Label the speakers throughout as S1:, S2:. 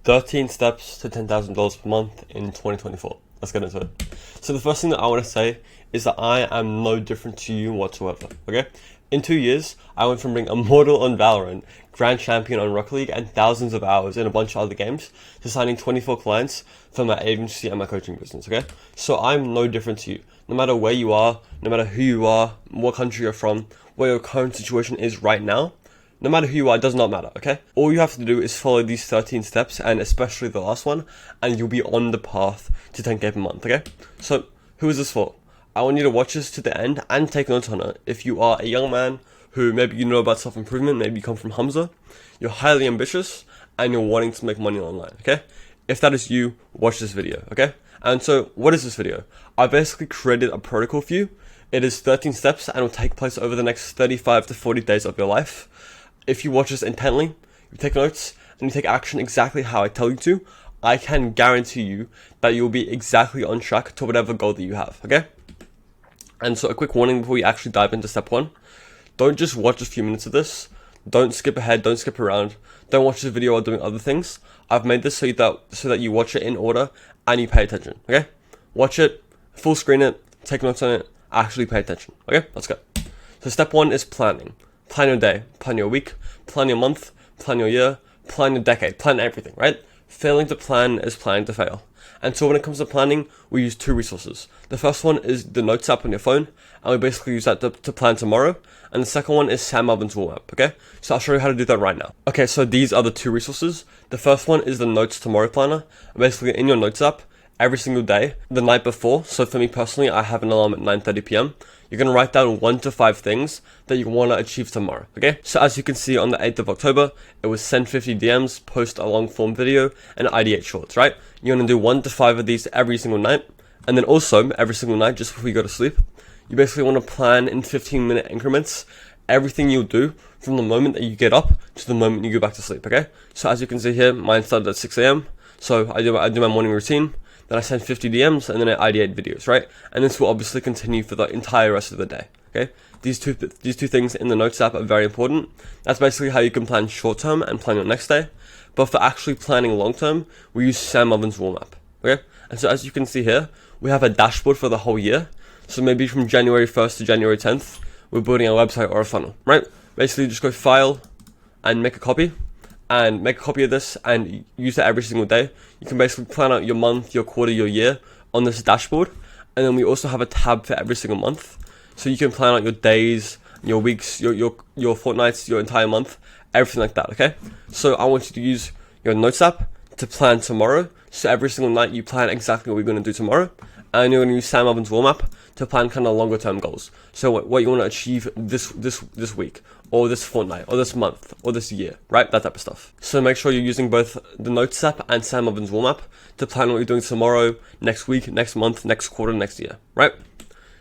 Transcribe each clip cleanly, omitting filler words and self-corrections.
S1: 13 steps to $10,000 per month in 2024. Let's get into it. So the first thing that I want to say is that I am no different to you whatsoever, okay? In 2 years, I went from being immortal on Valorant, grand champion on Rocket League, and thousands of hours in a bunch of other games, to signing 24 clients for my agency and my coaching business, okay? So I'm no different to you. No matter where you are, no matter who you are, what country you're from, where your current situation is right now, no matter who you are, it does not matter, okay? All you have to do is follow these 13 steps, and especially the last one, and you'll be on the path to 10K per month, okay? So, who is this for? I want you to watch this to the end and take notes on it. If you are a young man who maybe you know about self-improvement, maybe you come from Hamza, you're highly ambitious, and you're wanting to make money online, okay? If that is you, watch this video, okay? And so, what is this video? I basically created a protocol for you. It is 13 steps and will take place over the next 35 to 40 days of your life. If you watch this intently, you take notes, and you take action exactly how I tell you to, I can guarantee you that you'll be exactly on track to whatever goal that you have, okay? And so a quick warning before we actually dive into step one. Don't just watch a few minutes of this. Don't skip ahead, don't skip around. Don't watch this video while doing other things. I've made this so that you watch it in order and you pay attention, okay? Watch it, full screen it, take notes on it, actually pay attention, okay? Let's go. So step one is planning. Plan your day, plan your week, plan your month, plan your year, plan your decade, plan everything, right? Failing to plan is planning to fail. And so when it comes to planning, we use two resources. The first one is the Notes app on your phone, and we basically use that to plan tomorrow. And the second one is Sam Alvin's Warm Up, okay? So I'll show you how to do that right now. Okay, so these are the two resources. The first one is the Notes Tomorrow Planner. Basically, in your Notes app, every single day, the night before, so for me personally, I have an alarm at 9:30 p.m., you're going to write down 1 to 5 things that you want to achieve tomorrow, okay? So as you can see on the 8th of October, it was send 50 DMs, post a long form video, and ideate shorts, right? You're going to do 1 to 5 of these every single night. And then also, every single night, just before you go to sleep, you basically want to plan in 15-minute increments everything you'll do from the moment that you get up to the moment you go back to sleep, okay? So as you can see here, mine started at 6 a.m. So I do my morning routine. Then I send 50 DMs, and then I ideate videos, right? And this will obviously continue for the entire rest of the day, okay? These two things in the Notes app are very important. That's basically how you can plan short term and plan your next day. But for actually planning long term, we use Sam Alvin's Warm Up, okay? And so as you can see here, we have a dashboard for the whole year. So maybe from January 1st to January 10th, we're building a website or a funnel, right? Basically, just go File and make a copy. And make a copy of this and use it every single day. You can basically plan out your month, your quarter, your year on this dashboard. And then we also have a tab for every single month. So you can plan out your days, your weeks, your fortnights, your entire month, everything like that, okay? So I want you to use your Notes app to plan tomorrow. So every single night you plan exactly what we're going to do tomorrow. And you're going to use Sam Alvin's Warm Up to plan kind of longer term goals. So what you want to achieve this week, or this fortnight, or this month, or this year, right? That type of stuff. So make sure you're using both the Notes app and Sam Alvin's Warm Up to plan what you're doing tomorrow, next week, next month, next quarter, next year, right?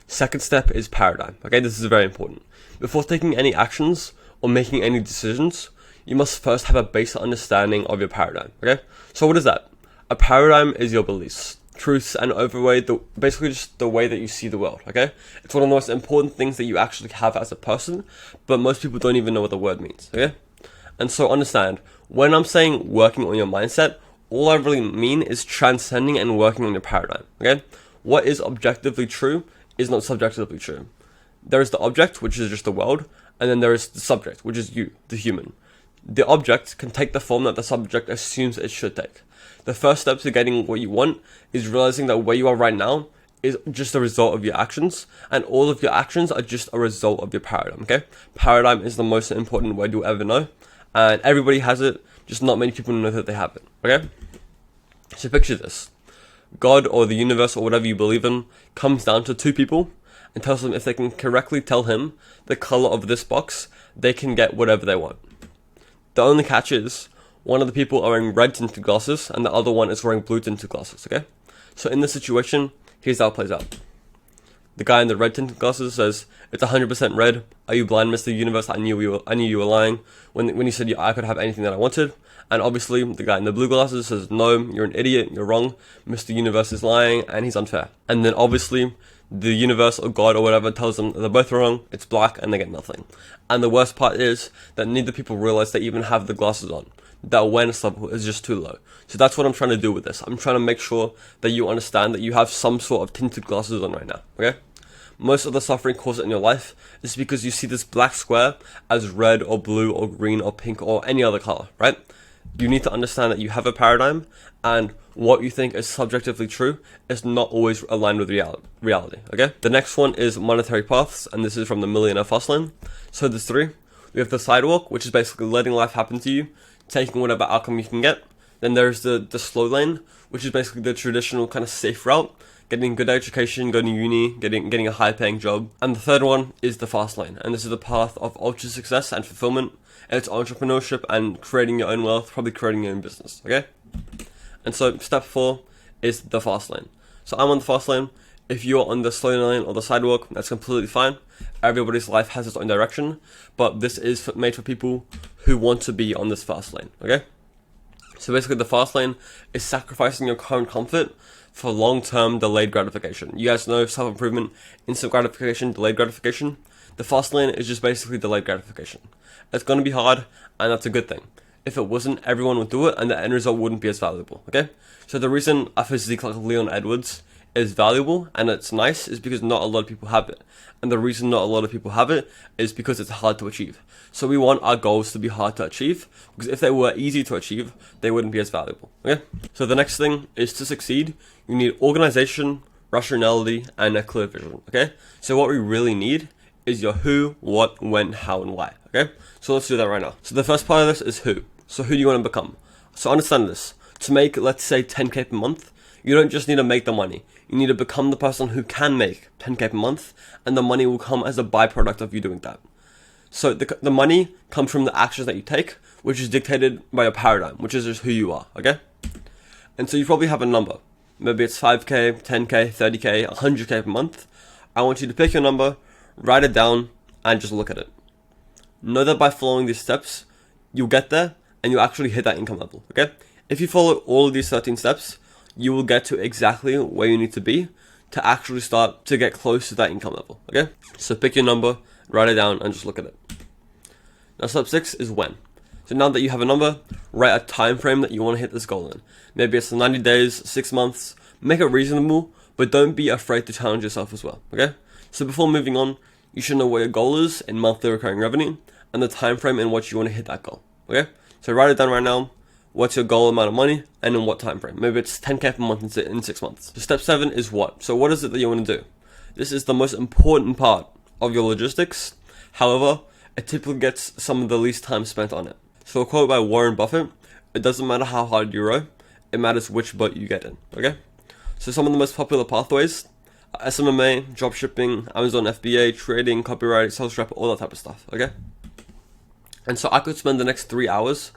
S1: Second step is paradigm, okay? This is very important. Before taking any actions or making any decisions, you must first have a basic understanding of your paradigm, okay? So what is that? A paradigm is your beliefs, truths, and basically just the way that you see the world, okay? It's one of the most important things that you actually have as a person, but most people don't even know what the word means, okay? And so understand, when I'm saying working on your mindset, all I really mean is transcending and working on your paradigm, okay? What is objectively true is not subjectively true. There is the object, which is just the world, and then there is the subject, which is you, the human. The object can take the form that the subject assumes it should take. The first step to getting what you want is realizing that where you are right now is just a result of your actions, and all of your actions are just a result of your paradigm, okay? Paradigm is the most important word you'll ever know, and everybody has it, just not many people know that they have it, okay? So picture this. God or the universe or whatever you believe in comes down to two people and tells them if they can correctly tell him the color of this box, they can get whatever they want. The only catch is, one of the people are wearing red tinted glasses and the other one is wearing blue tinted glasses, okay? So in this situation, here's how it plays out. The guy in the red tinted glasses says, "It's 100% red. Are you blind, Mr. Universe? I knew you were lying when you said I could have anything that I wanted." And obviously, the guy in the blue glasses says, "No, you're an idiot. You're wrong. Mr. Universe is lying and he's unfair." And then obviously, the universe or God or whatever tells them they're both wrong, it's black, and they get nothing. And the worst part is that neither people realize they even have the glasses on. the awareness level is just too low. So that's what I'm trying to do with this. I'm trying to make sure that you understand that you have some sort of tinted glasses on right now, okay? Most of the suffering caused in your life is because you see this black square as red or blue or green or pink or any other color, right? You need to understand that you have a paradigm, and what you think is subjectively true is not always aligned with reality, okay? The next one is monetary paths, and this is from the Millionaire Fastlane. So there's three. We have the sidewalk, which is basically letting life happen to you, taking whatever outcome you can get. Then there's the slow lane, which is basically the traditional kind of safe route, getting good education, going to uni, getting a high paying job. And the third one is the fast lane, and this is the path of ultra success and fulfillment. It's entrepreneurship and creating your own wealth, probably creating your own business, okay? And so step 4 is the fast lane. So I'm on the fast lane. If you're on the slow lane or the sidewalk, that's completely fine. Everybody's life has its own direction, but this is made for people who want to be on this fast lane, okay? So basically the fast lane is sacrificing your current comfort for long-term delayed gratification. You guys know self-improvement, instant gratification, delayed gratification. The fast lane is just basically delayed gratification. It's going to be hard, and that's a good thing. If it wasn't, everyone would do it, and the end result wouldn't be as valuable, okay? So the reason a physique like Leon Edwards is valuable and it's nice is because not a lot of people have it. And the reason not a lot of people have it is because it's hard to achieve. So we want our goals to be hard to achieve, because if they were easy to achieve, they wouldn't be as valuable, okay? So the next thing is to succeed, you need organization, rationality, and a clear vision, okay? So what we really need is your who, what, when, how, and why, okay? So let's do that right now. So the first part of this is who. So who do you want to become? So understand this. To make, let's say, 10K per month, you don't just need to make the money. You need to become the person who can make 10K per month, and the money will come as a byproduct of you doing that. So the money comes from the actions that you take, which is dictated by your paradigm, which is just who you are, okay? And so you probably have a number. Maybe it's 5K, 10K, 30K, 100K per month. I want you to pick your number, write it down, and just look at it. Know that by following these steps, you'll get there, and you'll actually hit that income level, okay? If you follow all of these 13 steps, you will get to exactly where you need to be to actually start to get close to that income level, okay? So pick your number, write it down, and just look at it. Now step 6 is when. So now that you have a number, write a time frame that you want to hit this goal in. Maybe it's 90 days, 6 months, make it reasonable, but don't be afraid to challenge yourself as well, okay? So before moving on, you should know what your goal is in monthly recurring revenue and the time frame in which you want to hit that goal, okay? So write it down right now. What's your goal amount of money and in what time frame? Maybe it's 10K per month in 6 months. So step 7 is what? So what is it that you want to do? This is the most important part of your logistics. However, it typically gets some of the least time spent on it. So a quote by Warren Buffett, it doesn't matter how hard you row, it matters which boat you get in, okay? So some of the most popular pathways, SMMA, dropshipping, Amazon FBA, trading, copyright, sales rep, all that type of stuff, okay? And so I could spend the next 3 hours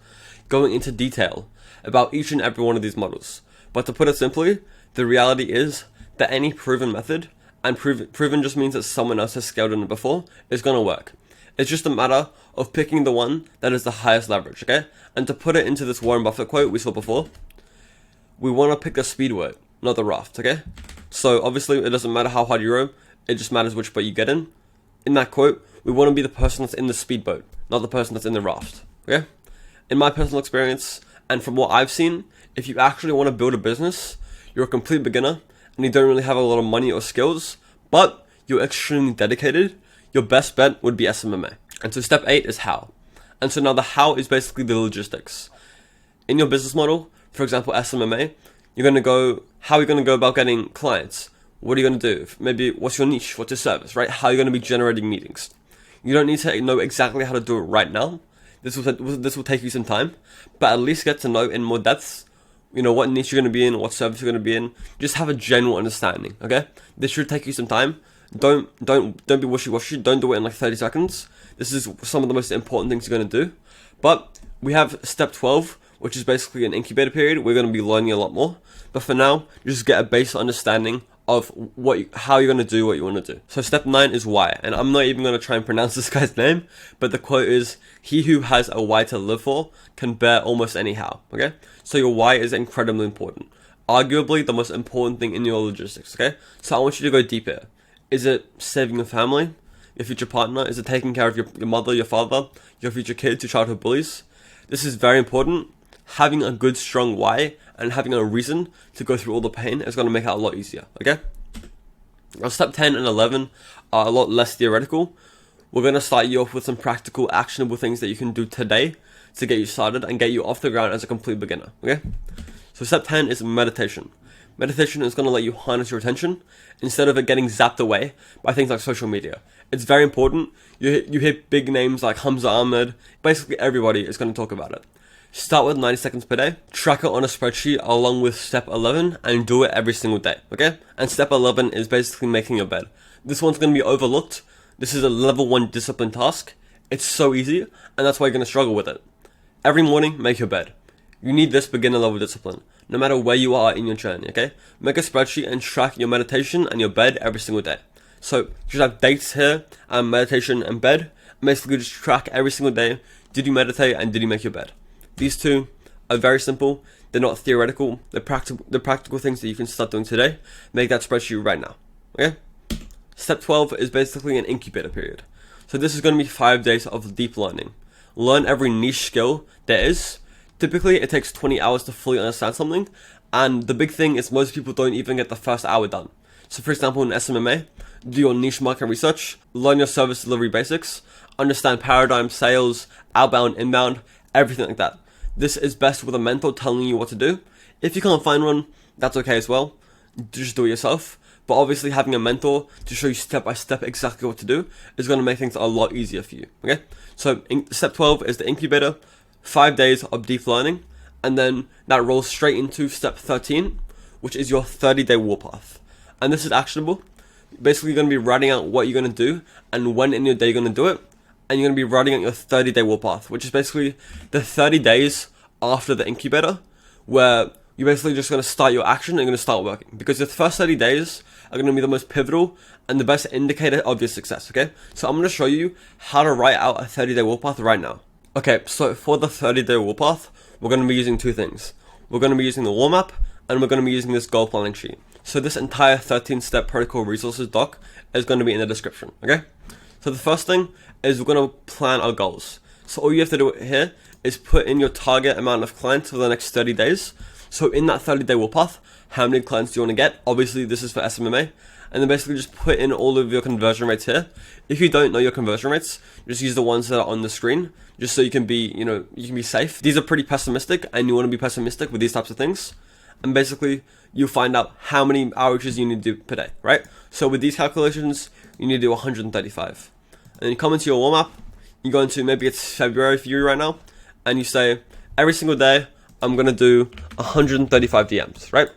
S1: going into detail about each and every one of these models. But to put it simply, the reality is that any proven method, and proven just means that someone else has scaled in it before, is going to work. It's just a matter of picking the one that is the highest leverage, okay? And to put it into this Warren Buffett quote we saw before, we want to pick the speedboat, not the raft, okay? So obviously it doesn't matter how hard you row, it just matters which boat you get in. In that quote, we want to be the person that's in the speedboat, not the person that's in the raft, okay? In my personal experience, and from what I've seen, if you actually want to build a business, you're a complete beginner, and you don't really have a lot of money or skills, but you're extremely dedicated, your best bet would be SMMA. And so step 8 is how. And so now the how is basically the logistics. In your business model, for example, SMMA, how are you going to go about getting clients? What are you going to do? Maybe what's your niche? What's your service, right? How are you going to be generating meetings? You don't need to know exactly how to do it right now. This will take you some time, but at least get to know in more depth, what niche you're going to be in, what service you're going to be in. Just have a general understanding, okay? This should take you some time. Don't be wishy-washy. Don't do it in like 30 seconds. This is some of the most important things you're going to do. But we have step 12, which is basically an incubator period. We're going to be learning a lot more. But for now, just get a basic understanding of how you're going to do what you want to do. So step 9 is why. And I'm not even going to try and pronounce this guy's name, but the quote is, he who has a why to live for can bear almost any how, okay? So your why is incredibly important. Arguably the most important thing in your logistics, okay? So I want you to go deeper. Is it saving your family, your future partner? Is it taking care of your mother, your father, your future kids, your childhood bullies? This is very important, having a good strong why and having a reason to go through all the pain is going to make it a lot easier, okay? Now, step 10 and 11 are a lot less theoretical. We're going to start you off with some practical, actionable things that you can do today to get you started and get you off the ground as a complete beginner, okay? So step 10 is meditation. Meditation is going to let you harness your attention instead of it getting zapped away by things like social media. It's very important. You hear big names like Hamza Ahmed. Basically everybody is going to talk about it. Start with 90 seconds per day, track it on a spreadsheet along with step 11 and do it every single day, okay? And step 11 is basically making your bed. This one's going to be overlooked. This is a level 1 discipline task. It's so easy and that's why you're going to struggle with it. Every morning, make your bed. You need this beginner level discipline, no matter where you are in your journey, okay? Make a spreadsheet and track your meditation and your bed every single day. So, just have dates here, and meditation and bed. Basically, just track every single day. Did you meditate and did you make your bed? These two are very simple. They're not theoretical. They're practical things that you can start doing today. Make that spreadsheet right now, okay? Step 12 is basically an incubator period. So this is going to be 5 days of deep learning. Learn every niche skill there is. Typically, it takes 20 hours to fully understand something, and the big thing is most people don't even get the first hour done. So for example, in SMMA, do your niche market research, learn your service delivery basics, understand paradigm, sales, outbound, inbound, everything like that. This is best with a mentor telling you what to do. If you can't find one, that's okay as well. Just do it yourself. But obviously having a mentor to show you step by step exactly what to do is going to make things a lot easier for you, okay? So step 12 is the incubator, 5 days of deep learning, and then that rolls straight into step 13, which is your 30-day warpath. And this is actionable. Basically, you're going to be writing out what you're going to do and when in your day you're going to do it, and you're going to be writing out your 30-day warpath, which is basically the 30 days after the incubator, where you're basically just going to start your action and you're going to start working. Because the first 30 days are going to be the most pivotal and the best indicator of your success, okay? So I'm going to show you how to write out a 30-day warpath right now. Okay, so for the 30-day warpath, we're going to be using two things. We're going to be using the warm up and we're going to be using this goal planning sheet. So this entire 13-step protocol resources doc is going to be in the description, okay? So the first thing is we're going to plan our goals. So all you have to do here is put in your target amount of clients for the next 30 days. So in that 30-day warpath, how many clients do you want to get? Obviously, this is for SMMA. And then basically just put in all of your conversion rates here. If you don't know your conversion rates, just use the ones that are on the screen, just so you can be, you can be safe. These are pretty pessimistic, and you want to be pessimistic with these types of things. And basically, you find out how many outreaches you need to do per day, right? So with these calculations, you need to do 135. And then you come into your warm-up, you go into, maybe it's February for you right now, and you say, every single day, I'm going to do 135 DMs, right?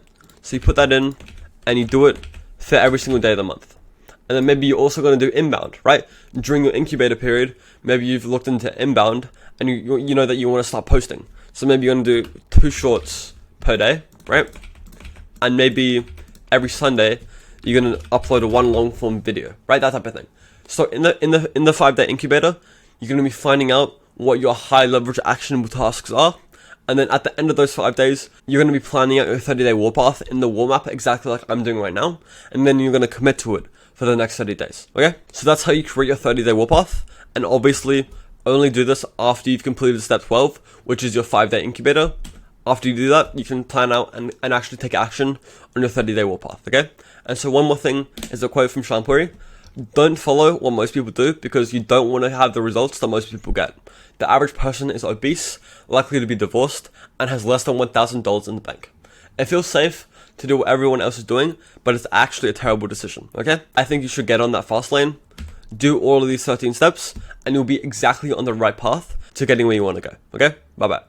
S1: So you put that in, and you do it for every single day of the month. And then maybe you're also going to do inbound, right? During your incubator period, maybe you've looked into inbound, and you know that you want to start posting. So maybe you're going to do 2 shorts per day, right? And maybe every Sunday, you're going to upload a 1 long form video, right? That type of thing. So in the 5-day incubator, you're going to be finding out what your high leverage actionable tasks are. And then at the end of those 5 days, you're going to be planning out your 30-day warpath in the warm-up exactly like I'm doing right now. And then you're going to commit to it for the next 30 days, okay? So that's how you create your 30-day warpath. And obviously, only do this after you've completed step 12, which is your 5-day incubator. After you do that, you can plan out and actually take action on your 30-day warpath, okay? And so one more thing is a quote from Shampuri. Don't follow what most people do because you don't want to have the results that most people get. The average person is obese, likely to be divorced, and has less than $1,000 in the bank. It feels safe to do what everyone else is doing, but it's actually a terrible decision, okay? I think you should get on that fast lane, do all of these 13 steps, and you'll be exactly on the right path to getting where you want to go, okay? Bye-bye.